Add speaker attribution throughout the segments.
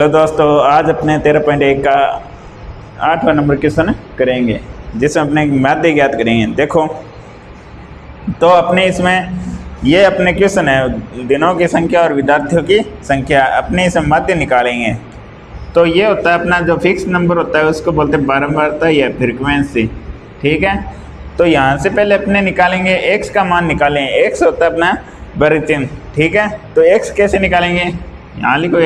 Speaker 1: तो दोस्तों आज अपने 13.1 का 8वां नंबर क्वेश्चन करेंगे जिसमें अपने माध्य ज्ञात करेंगे। देखो तो अपने इसमें ये अपने क्वेश्चन है दिनों की संख्या और विद्यार्थियों की संख्या, अपने इसमें माध्य निकालेंगे। तो ये होता है अपना जो फिक्स नंबर होता है उसको बोलते हैं बारंबारता या फ्रीक्वेंसी। ठीक है, तो यहाँ से पहले अपने निकालेंगे एक्स का मान निकालें। एक्स होता है अपना वर्ग चिन्ह। ठीक है, तो एक्स कैसे निकालेंगे, यहाँ लिखो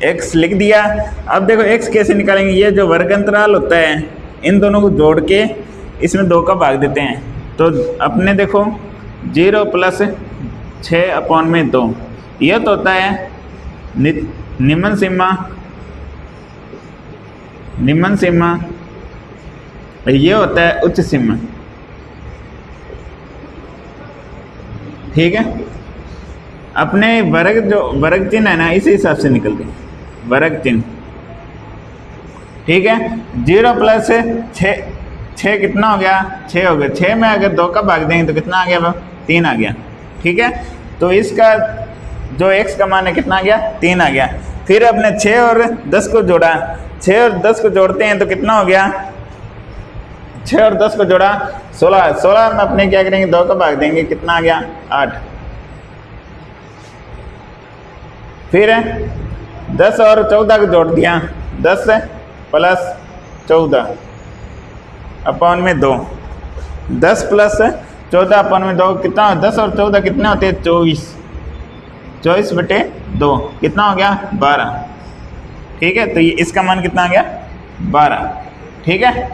Speaker 1: एक्स लिख दिया। अब देखो एक्स कैसे निकालेंगे, ये जो वर्ग अंतराल होता है इन दोनों को जोड़ के इसमें 2 का भाग देते हैं। तो अपने देखो 0 + 6/2 यह तो होता है निम्न सीमा, ये होता है उच्च सीमा। ठीक है, अपने वर्ग चिन्ह है ना इसी हिसाब से निकलते हैं वर्ग चिन्ह। ठीक है, 0 + 6 कितना हो गया, 6 हो गया। 6 में अगर 2 का भाग देंगे तो कितना आ गया, 3 आ गया। ठीक है, तो इसका जो x का मान है कितना आ गया, 3 आ गया। फिर अपने 6 और 10 को जोड़ा, 6 और 10 को जोड़ते हैं तो कितना हो गया, 6 और 10 को जोड़ा 16। 16 में अपने क्या करेंगे, 2 का भाग देंगे, कितना आ गया, 8। फिर 10 और 14 को जोड़ दिया, 10 + 14/2। 10 + 14/2 कितना, 10 और 14 कितने होते हैं, 24। 24/2 कितना हो गया, 12। ठीक है, तो ये इसका मान कितना आ गया, 12। ठीक है,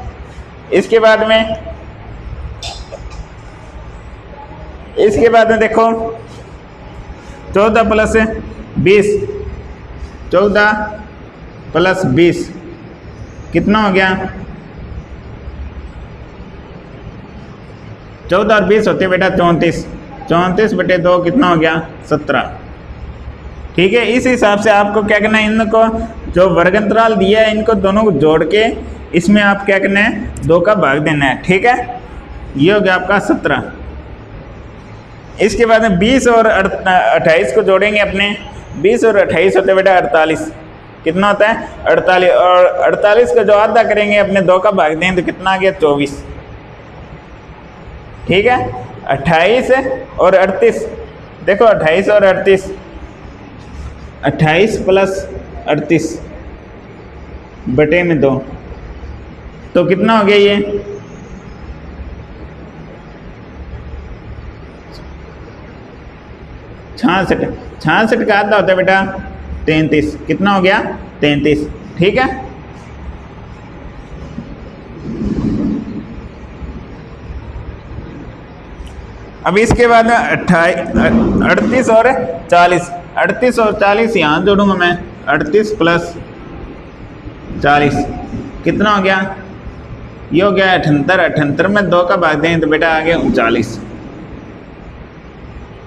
Speaker 1: इसके बाद में देखो 14 + 20, 14 + 20 कितना हो गया, 14 और 20 होते बेटा 34। 34/2 कितना हो गया, 17। ठीक है, इस हिसाब से आपको क्या करना है, इनको जो वर्ग अंतराल दिया है इनको दोनों को जोड़ के इसमें आप क्या करना है, 2 का भाग देना है। ठीक है, ये हो गया आपका 17। इसके बाद में 20 और 28 को जोड़ेंगे अपने। 20 और 28 होते बेटा 48। कितना होता है, 48। और 48 को जो आधा करेंगे अपने 2 का भाग देंगे तो कितना आ गया, 24। ठीक है, 28 और 38 देखो, 28 और 38, 28 + 38/2 तो कितना हो गया, ये 66 का आधा होता है बेटा 33। कितना हो गया, 33। ठीक है, अब इसके बाद 38 और 40, 38 और 40 यहाँ जोड़ूंगा मैं, 38 + 40 कितना हो गया, ये हो गया 78। 78 में 2 का भाग दें तो बेटा आ गया 39।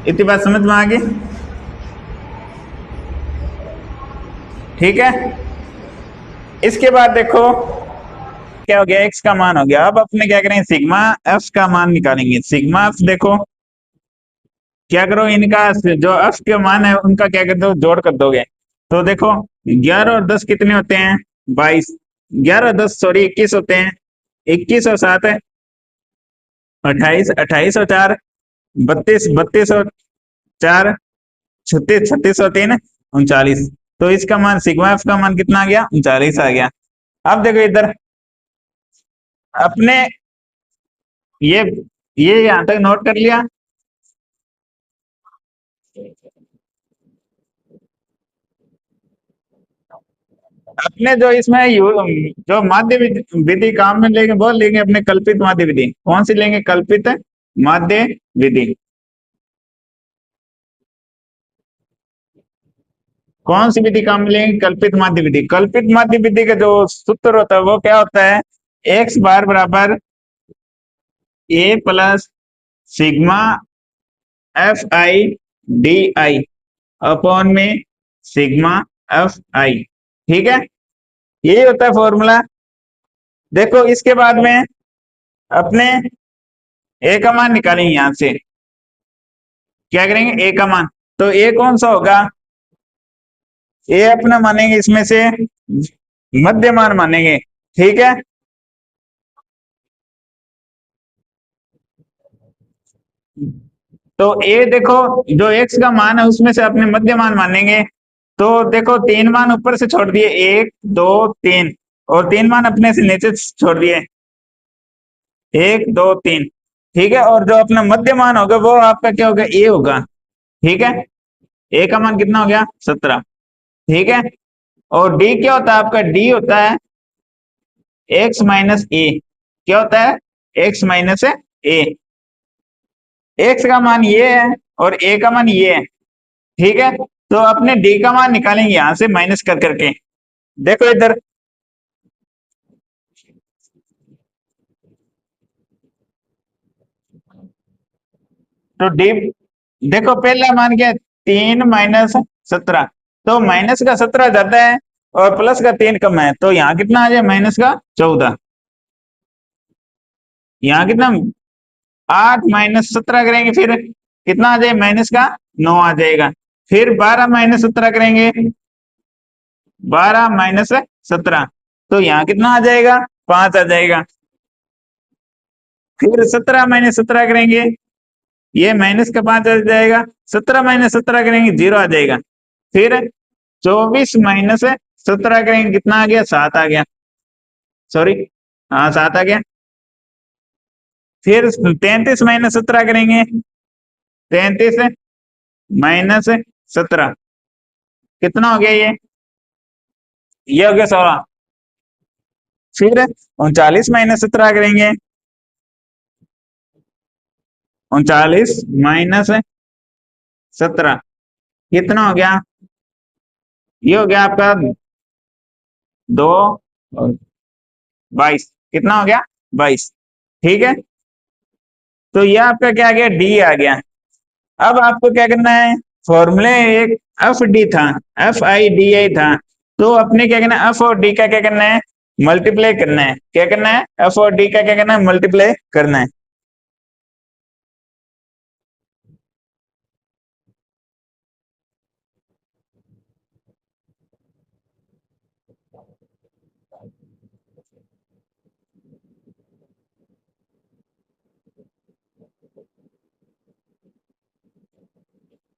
Speaker 1: इतनी बात समझ में आ गई। ठीक है, इसके बाद देखो क्या हो गया, x का मान हो गया। अब अपने क्या करेंगे, सिग्मा f का मान निकालेंगे। सिग्मा f देखो क्या करो, इनका जो f के मान है उनका क्या कर दो, जोड़ कर दोगे। तो देखो 11 और 10 कितने होते हैं, 22। 11 और 10 सॉरी 21 होते हैं। 21 और 7 है 28। 28 और 4 32। 32 और 4 36। 36 और 3 39। तो इसका मान सिग्मा एफ का मान कितना आ गया, 39 आ गया। अब देखो इधर अपने ये यहाँ तक नोट कर लिया। अपने जो इसमें जो माध्य विधि काम में लेंगे वो लेंगे अपने कल्पित माध्य विधि। कौन सी लेंगे, कल्पित माध्य विधि। कौन सी विधि काम में लेंगे, कल्पित माध्य विधि। कल्पित माध्य विधि का जो सूत्र होता है वो क्या होता है, x बार बराबर a + सिग्मा fi/di में सिग्मा fi। ठीक है, यही होता है फॉर्मूला। देखो इसके बाद में अपने a का मान निकालेंगे। यहां से क्या करेंगे, a का मान। तो a कौन सा होगा, ए अपना मानेंगे, इसमें से मध्यमान मानेंगे, ठीक है। तो ए देखो, जो एक्स का मान है उसमें से अपने मध्यमान मानेंगे। तो देखो, तीन मान ऊपर से छोड़ दिए, एक दो तीन, और तीन मान अपने से नीचे छोड़ दिए, एक दो तीन, ठीक है। और जो अपना मध्य मान होगा वो आपका क्या होगा, ए होगा, ठीक है। ए का मान कितना हो गया, 17, ठीक है। और डी क्या होता है आपका, डी होता है एक्स माइनस ए। क्या होता है, एक्स माइनस ए। एक्स का मान ये है और ए का मान ये है, ठीक है। तो अपने डी का मान निकालेंगे यहां से माइनस कर करके। देखो इधर, तो डी, देखो पहला मान क्या है, 3 - 17। तो माइनस का 17 ज्यादा है और प्लस का 3 कम है, तो यहाँ कितना आ जाए, माइनस का 14। यहाँ कितना, 8 - 17 करेंगे, फिर कितना आ जाए, माइनस का 9 आ जाएगा। फिर 12 - 17 करेंगे, 12 - 17, तो यहाँ कितना आ जाएगा, 5 आ जाएगा। फिर 17 - 17 करेंगे, ये माइनस का 5 आ जाएगा। 17 - 17 करेंगे, 0 आ जाएगा। फिर 24 - 17 करेंगे, कितना आ गया, 7 आ गया, सॉरी, हाँ 7 आ गया। फिर 33 - 17 करेंगे, 33 - 17 कितना हो गया, ये हो गया 16। फिर 39 - 17 करेंगे, 39 - 17 कितना हो गया, ये हो गया आपका 2 और 22, कितना हो गया, 22, ठीक है। तो ये आपका क्या आ गया, डी आ गया। अब आपको क्या करना है, फॉर्मूले एक एफ डी था, FIDI था, तो अपने क्या करना है, एफ और डी का क्या करना है, मल्टीप्लाई करना है। क्या करना है, एफ और डी का क्या करना है, मल्टीप्लाई करना है।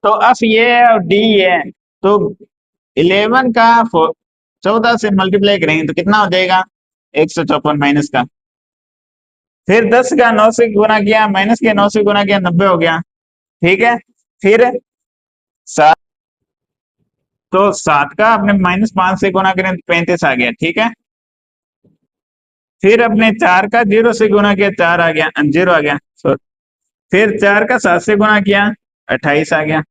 Speaker 1: तो एफ ये है और डी ये है, तो 11 का 14 से मल्टीप्लाई करेंगे तो कितना हो जाएगा, 154 माइनस का। फिर 10 का 9 से गुना किया, माइनस के 9 से गुना किया, 90 हो गया, ठीक है। फिर 7, तो 7 का अपने -5 से गुना करें तो 35 आ गया, ठीक है। फिर अपने 4 का 0 से गुना किया, 4 आ गया, 0 आ गया, फिर 4 का 7 से गुना किया, 28 आ गया।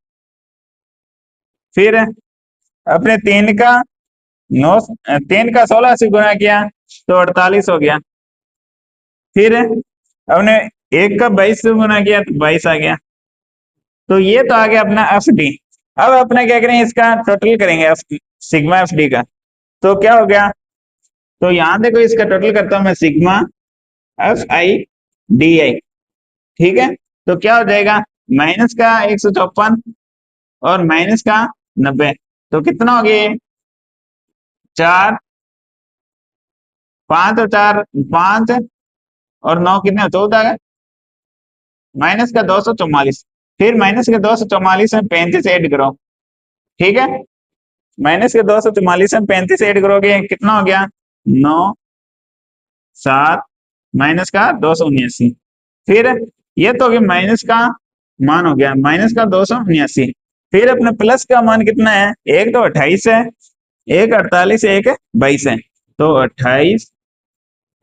Speaker 1: फिर अपने 3 का 9, 3 का 16 से गुना किया तो 48 हो गया। फिर हमने 1 का 22 से गुना किया तो 22 आ गया। तो ये तो आ गया अपना एफ डी। अब अपना क्या करेंगे, इसका टोटल करेंगे, सिग्मा एफ डी का। तो क्या हो गया, तो यहां देखो, इसका टोटल करता हूं मैं, सिग्मा FIDI, ठीक है। तो क्या हो जाएगा, माइनस का 154 और माइनस का 90, तो कितना हो गया, 4, 5 और 4, 5 और 9 कितने, 14, माइनस का 244। फिर माइनस के 244 में 35 ऐड करो, ठीक है। माइनस के 244 में 35 ऐड करोगे, कितना हो गया, 9, 7, माइनस का 279। फिर ये तो होगी माइनस का मान हो गया, माइनस का 279। फिर अपने प्लस का मान कितना है, एक तो 28 है, एक 48, एक 22 है। तो 28,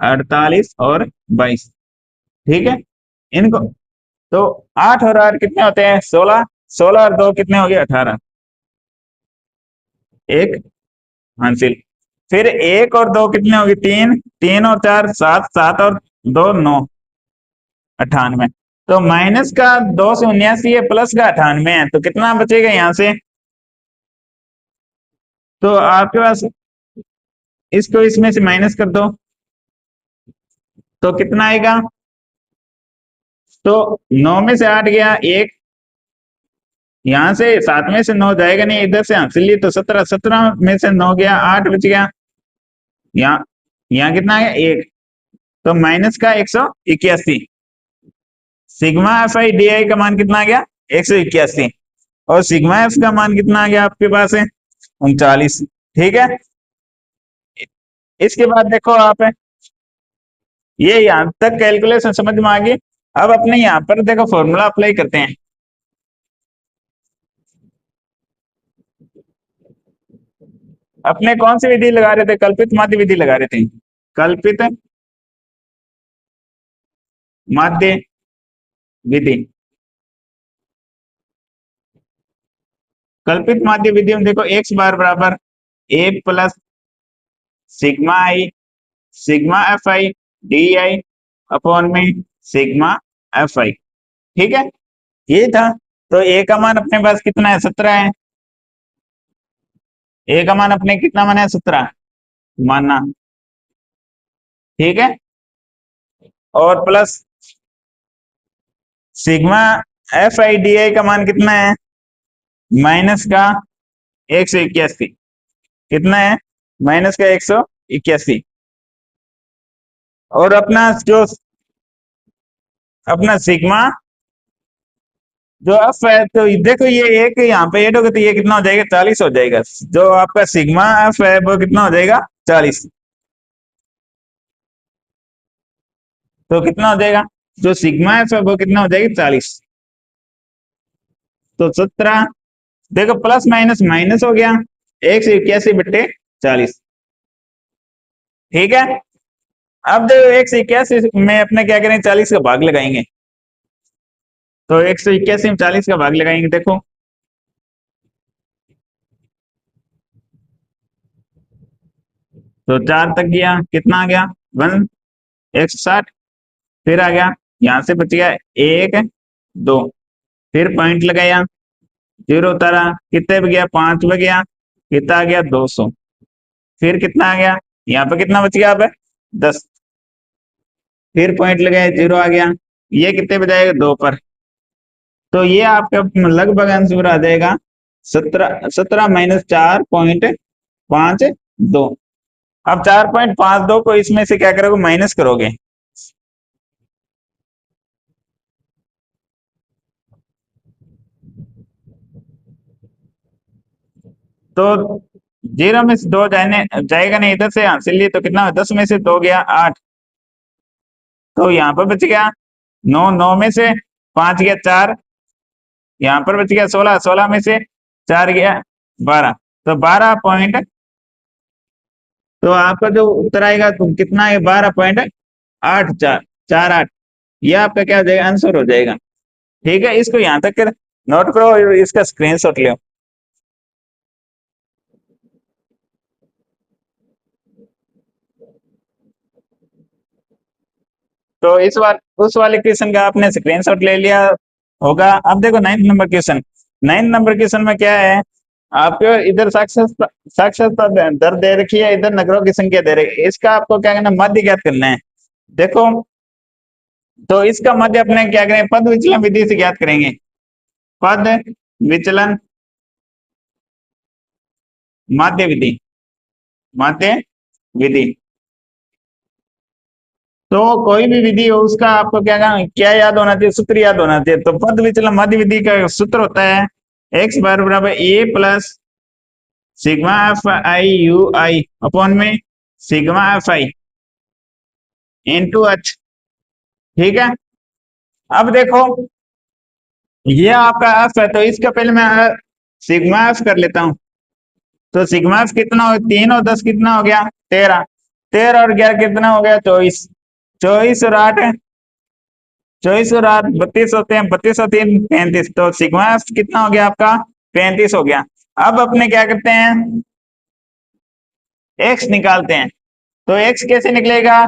Speaker 1: 48 और 22, ठीक है। इनको, तो 8 और 8 कितने होते हैं, 16, 16 और 2 कितने हो गए, 18, एक हासिल। फिर 1 और 2 कितने हो गए, 3, 3 और 4 7, 7 और 2 9, 98। तो माइनस का 279 है, प्लस का 98 है, तो कितना बचेगा यहाँ से, तो आपके पास, इसको इसमें से माइनस कर दो तो कितना आएगा, तो 9 में से 8 गया, एक यहाँ से 7 में से 9 जाएगा नहीं, इधर से हासिल लिए तो 17, 17 में से 9 गया, 8 बच गया। यहाँ यहाँ कितना आ गया, 1। तो माइनस का 181। Sigma F I D I का मान कितना आ गया, 181। और सिग्मा एफ का मान कितना आ गया आपके पास है, 39। ठीक है, इसके बाद देखो आप, ये यहाँ तक कैलकुलेशन समझ में आ गई। अब अपने यहाँ पर देखो फॉर्मूला अप्लाई करते हैं। अपने कौन सी विधि लगा रहे थे, कल्पित माध्य विधि लगा रहे थे। कल्पित माध्य विधि, कल्पित माध्य विधि में देखो एक्स बार बराबर 1 + sigma I, sigma F I D I upon में सिग्मा एफ आई। ठीक है, ये था। तो ए का मान अपने पास कितना है, 17 है। ए का मान अपने कितना माना है, 17 मानना। ठीक है, और plus sigma F I D I का मान कितना है, माइनस का 181। कितना है, माइनस का 181। और अपना जो अपना सिग्मा जो एफ है, तो देखो ये एक यहाँ पे ऐड होगा तो ये कितना हो जाएगा, 40 हो जाएगा। जो आपका सिग्मा एफ है वो कितना हो जाएगा, 40। तो कितना हो जाएगा, जो सिग्मा एफ है वो कितना हो जाएगा, 40। तो 17, देखो प्लस माइनस माइनस हो गया, 181/40। ठीक है, अब देखो 181 में अपने क्या करेंगे, 40 का भाग लगाएंगे। तो 181 में 40 का भाग लगाएंगे, देखो तो 4 तक गया, कितना आ गया, 160। फिर आ गया, यहाँ से बच गया 1 2, फिर पॉइंट लगाया, 0 उतारा, कितने पे गया, 5 पे गया, कितना आ गया, 200। फिर कितना आ गया, यहाँ पे कितना बच गया, अब 10। फिर पॉइंट लगाया, 0 आ गया, ये कितने पे जाएगा, 2 पर। तो ये आपका लगभग आंसर आ जाएगा 17 माइनस 4.52। अब 4.52 को इसमें से क्या करोगे, माइनस करोगे। तो 0 में से 2 जाने जाएगा नहीं, इधर से हासिल लिए तो कितना, 10 में से 2 गया 8। तो यहाँ पर बच गया 9, 9 में से 5 गया 4, यहाँ पर बच गया 16, 16 में से 4 गया 12। तो 12 तो आपका जो उत्तर आएगा तो कितना है, 12.8448। ये आपका क्या हो जाएगा, आंसर हो जाएगा। ठीक है, इसको यहाँ तक नोट करो और इसका स्क्रीनशॉट लो। तो इस बार उस वाले क्वेश्चन का आपने स्क्रीनशॉट ले लिया होगा। अब देखो 9th number question. 9th number question में क्या है, आपको इधर साक्षरता दर दे रखी है, इधर नगरों की संख्या दे रखी है। इसका आपको क्या करना है, मध्य ज्ञात करना है। देखो, तो इसका मध्य अपने क्या करें, पद विचलन विधि से ज्ञात करेंगे। पद विचलन माध्य विधि, माध्य विधि। तो कोई भी विधि हो उसका आपको क्या याद होना चाहिए, सूत्र याद होना चाहिए। तो पद विचलन माध्य विधि का सूत्र होता है एक्स बार बराबर A plus sigma F I U I upon में sigma F I into H. ठीक है, अब देखो ये आपका एफ है, तो इसका पहले मैं सिग्मा एफ कर लेता हूं। तो सिग्मा एफ कितना हो, 3 और 10 कितना हो गया, 13। 13 और 11 कितना हो गया, 24। 24 और 8 24 और 8 32 होते हैं, 32 और 3 35। तो सिग्मा एफ कितना हो गया आपका, 35 हो गया। अब अपने क्या करते हैं, एक्स निकालते हैं। तो एक्स कैसे निकलेगा,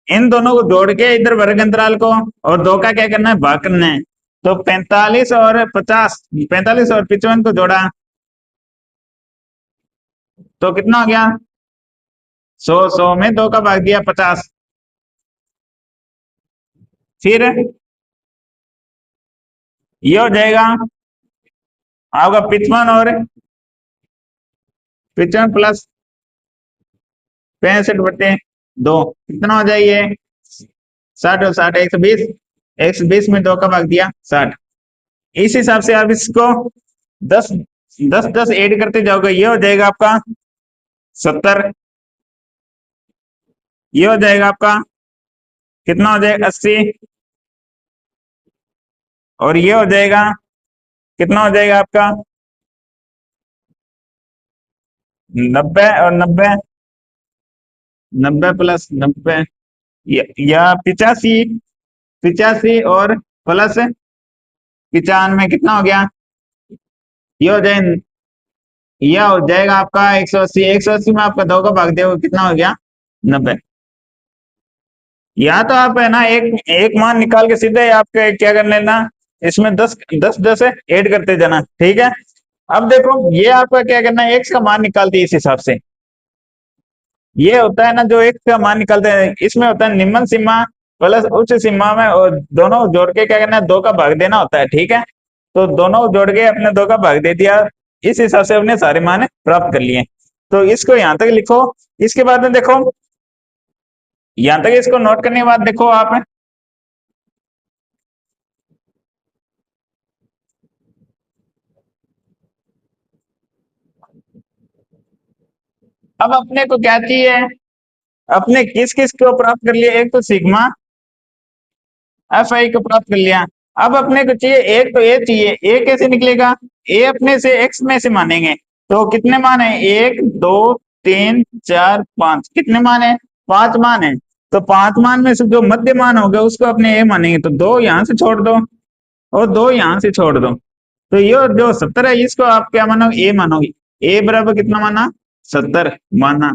Speaker 1: इन दोनों को जोड़ के इधर वर्ग अंतराल को और 2 का क्या करना है, भाग करना है। तो 45 और 50, 45 और 55 को जोड़ा तो कितना हो गया, 100, 100 में 2 का भाग दिया 50। फिर ये हो जाएगा आपका 55 प्लस 65/2 कितना हो जाइए 60 और 60 120। 120 में 2 का भाग दिया 60। इस हिसाब से आप इसको 10 10 10 ऐड करते जाओगे, ये हो जाएगा आपका 70। ये हो जाएगा आपका कितना हो जाएगा 80। और ये हो जाएगा कितना हो जाएगा आपका 90। और 90 90 प्लस 90 या 85। 85 और प्लस 95 कितना हो गया, ये हो जाए यह हो जाएगा आपका 180। 180 में आपका 2 का भाग दे कितना हो गया 90। या तो आप है ना एक एक मान निकाल के सीधे आपके क्या कर लेना, इसमें 10 10 10 ऐड करते जाना, ठीक है। अब देखो ये आपका क्या करना है, एक्स का मान निकालते हैं इस हिसाब से। ये होता है ना जो एक्स का मान निकालते हैं, इसमें होता है निम्न सीमा प्लस उच्च सीमा में, और दोनों जोड़ के क्या करना है 2 का भाग देना होता है, ठीक है। तो दोनों जोड़ के अपने 2 का भाग दे दिया, इस हिसाब से अपने सारे मान प्राप्त कर लिए। तो इसको यहां तक लिखो। इसके बाद में देखो यहां तक इसको नोट करने के बाद देखो आप अब अपने को क्या चाहिए, अपने किस किस को प्राप्त कर लिया, एक तो सिग्मा एफ आई को प्राप्त कर लिया। अब अपने को चाहिए एक तो ए चाहिए, ए कैसे निकलेगा, ए अपने से एक्स में से मानेंगे, तो कितने मान है 1 2 3 4 5, कितने मान है 5 मान है। तो 5 मान में से जो मध्य मान होगा उसको अपने ए मानेंगे, तो 2 यहां से छोड़ दो और 2 यहां से छोड़ दो, तो ये जो 70 है इसको आप क्या मानोगे, ए मानोगे। ए बराबर कितना माना 70 माना।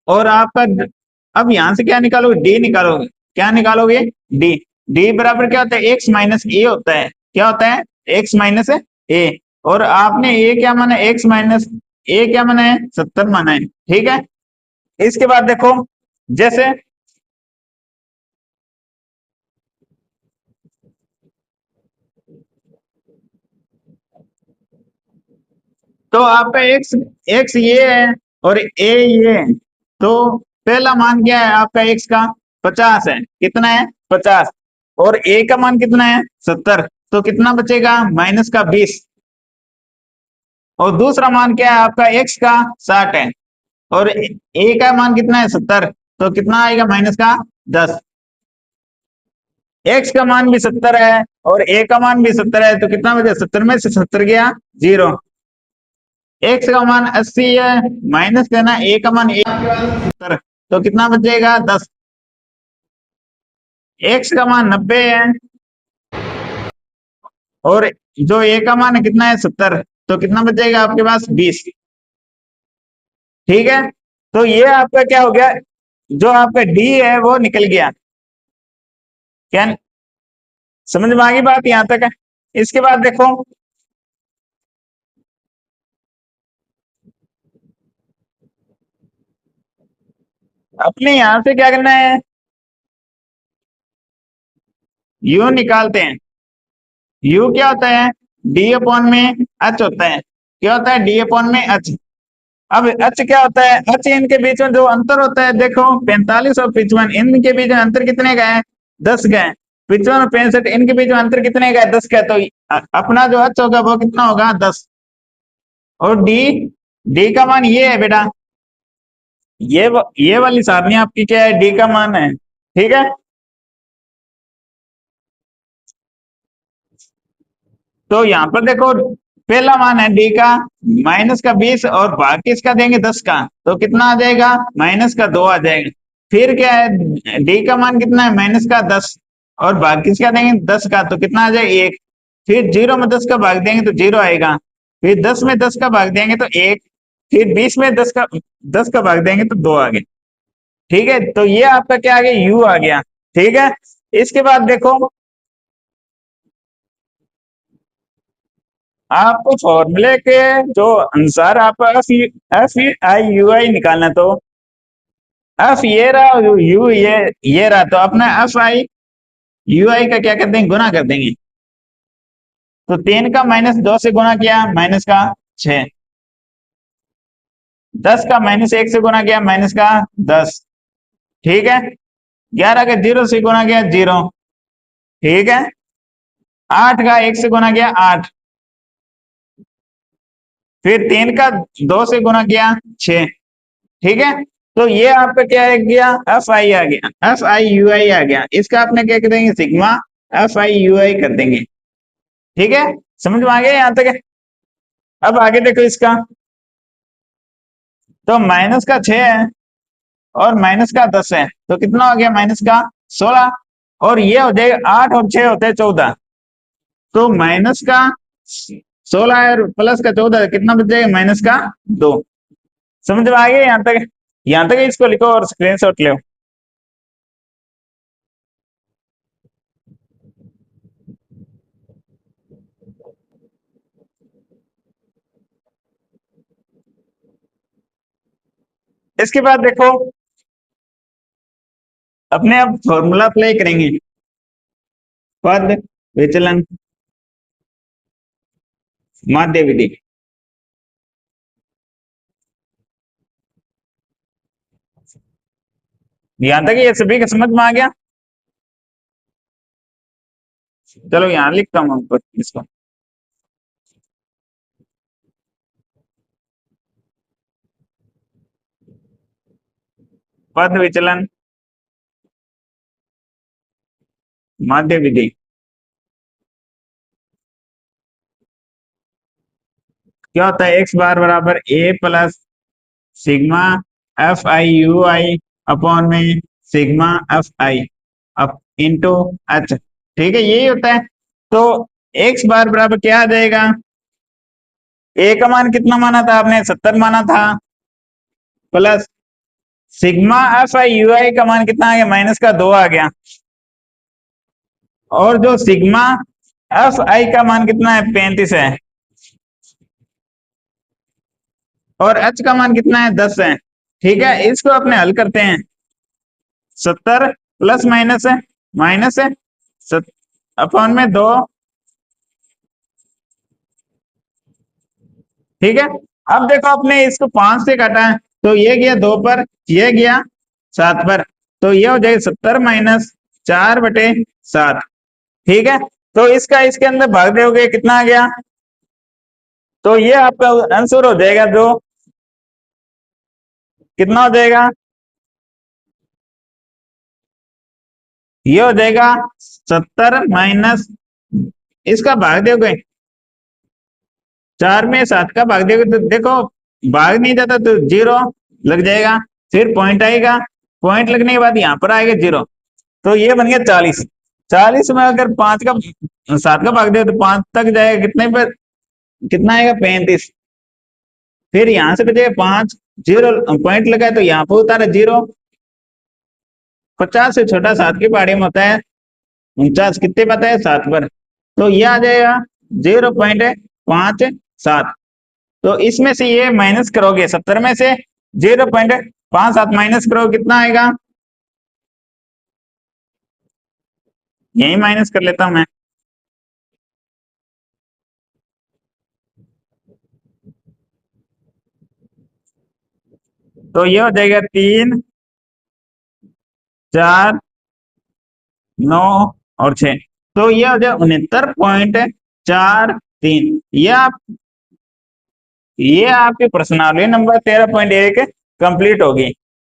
Speaker 1: और आपका अब यहां से क्या निकालोगे, डी निकालोगे। क्या निकालोगे, डी। डी बराबर क्या होता है एक्स माइनस ए होता है, क्या होता है एक्स माइनस ए। और आपने ए क्या माना, एक्स माइनस ए क्या माना है 70 माना है, ठीक है। इसके बाद देखो जैसे तो आपका एक्स एक्स ये है और ए ये है, तो पहला मान क्या है आपका एक्स का 50 है, कितना है 50। और ए का मान कितना है 70, तो कितना बचेगा माइनस का 20। और दूसरा मान क्या है आपका एक्स का 60 है, और ए का मान कितना है 70, तो कितना आएगा माइनस का 10। एक्स का मान भी 70 है और ए का मान भी 70 है, तो कितना बचे 70 में से 70 गया 0। एक्स का मान 80 है, माइनस करना ए का मान 70, तो कितना बचेगा 10। एक्स का मान 90 है और जो ए का मान है कितना है 70, तो कितना बचेगा आपके पास 20, ठीक है। तो ये आपका क्या हो गया, जो आपका डी है वो निकल गया। क्या समझ में आ गई बात यहां तक है। इसके बाद देखो अपने यहां से क्या करना है, यू निकालते हैं। यू क्या होता है डी अपॉन में एच होता है, क्या होता है डी अपॉन में एच। अब एच क्या होता है, एच इनके बीच में जो अंतर होता है देखो 45 और 55, इनके बीच में अंतर कितने का है 10 का है। 55 और 65 इनके बीच में अंतर कितने का है 10 का है, तो अपना जो एच होगा वो कितना होगा 10। और डी, डी का मान ये है बेटा, ये वाली सारणी आपकी क्या है डी का मान है, ठीक है। तो यहाँ पर देखो पहला मान है डी का माइनस का 20 और भाग किसका देंगे 10 का, तो कितना आ जाएगा माइनस का 2 आ जाएगा। फिर क्या है डी का मान कितना है माइनस का 10 और भाग किसका देंगे 10 का, तो कितना आ जाएगा 1। फिर 0 में 10 का भाग देंगे तो 0 आएगा। फिर 10 में 10 का भाग देंगे तो 1। फिर 20 में 10 का भाग देंगे तो 2 आ गए, ठीक है। तो ये आपका क्या आ गया यू आ गया, ठीक है। इसके बाद देखो आपको फॉर्मूले के जो अनुसार आपको एफ आई यू आई निकालना, तो एफ ये रहा और यू ये रहा, तो अपना एफ आई यू आई का क्या कर देंगे गुना कर देंगे, तो 3 का -2 से गुणा किया माइनस का 6, 10 का -1 से गुणा किया माइनस का 10, ठीक है। 11 का 0 से गुणा किया 0, ठीक है। 8 का 1 से गुणा किया 8, फिर 3 का 2 से गुणा किया 6, ठीक है। तो ये आपका क्या आ गया, एफ आई आ गया, एफ आई यू आई आ गया। इसका आपने क्या कर देंगे, सिग्मा एफ आई यू आई कर देंगे, ठीक है। समझ में आ गया यहाँ तक। अब आगे देखो इसका, तो माइनस का 6 है और माइनस का 10 है, तो कितना हो गया, माइनस का 16, और ये हो जाएगा 8 और 6 होते हैं 14, तो माइनस का 16 और प्लस का 14 कितना बच जाएगा, माइनस का 2। समझ में आ गया यहाँ तक। यहाँ तक इसको लिखो और स्क्रीनशॉट लो। इसके बाद देखो अपने आप फॉर्मूला अप्लाई करेंगे, पद विचलन माध्य विधि। यहां तक ये सभी का समझ में आ गया। चलो यहां लिखता हूं इसको, पद विचलन माध्य विधि। क्या होता है, एक्स बार बराबर A plus sigma F I U I upon में sigma F I up into H, ठीक है, यही होता है। तो एक्स बार बराबर क्या आ जाएगा, ए का मान कितना माना था आपने, 70 माना था, plus sigma F I U I का मान कितना आ गया, माइनस का 2 आ गया, और जो सिग्मा एफ आई का मान कितना है, 35 है, और एच का मान कितना है, 10 है, ठीक है। इसको अपने हल करते हैं, 70 प्लस माइनस है, माइनस है, अपॉन में 2, ठीक है। अब देखो अपने इसको 5 से काटा है, तो ये गया 2 पर, ये गया 7 पर, तो ये हो जाएगा 70 माइनस 4/7, ठीक है। तो इसका इसके अंदर भाग दोगे कितना आ गया, तो ये आपका आंसर हो जाएगा, जो कितना हो जाएगा, ये हो जाएगा 70 माइनस, इसका भाग दोगे 4 में 7 का भाग दोगे, तो देखो भाग नहीं जाता तो 0 लग जाएगा, फिर पॉइंट आएगा, पॉइंट लगने के बाद यहाँ पर आएगा 0, तो ये बन गया 40। 40 में अगर 5 का 7 का भाग दे तो 5 तक जाएगा, कितने पर, कितना आएगा, 35, फिर यहां से बचेगा 5, 0 पॉइंट लगा तो यहाँ पर उतारा 0। 50 से छोटा 7 की पहाड़ी में होता है 49, कितने पता है, 7 पर, तो ये आ जाएगा 0.57। तो इसमें से ये माइनस करोगे, 70 में से 0.57 माइनस करोगे, कितना आएगा, यही माइनस कर लेता हूं मैं, तो ये हो जाएगा 3, 4, 9 और 6, तो ये हो जाएगा 69.43। ये आपकी प्रश्नावली नंबर 13.1 कंप्लीट होगी।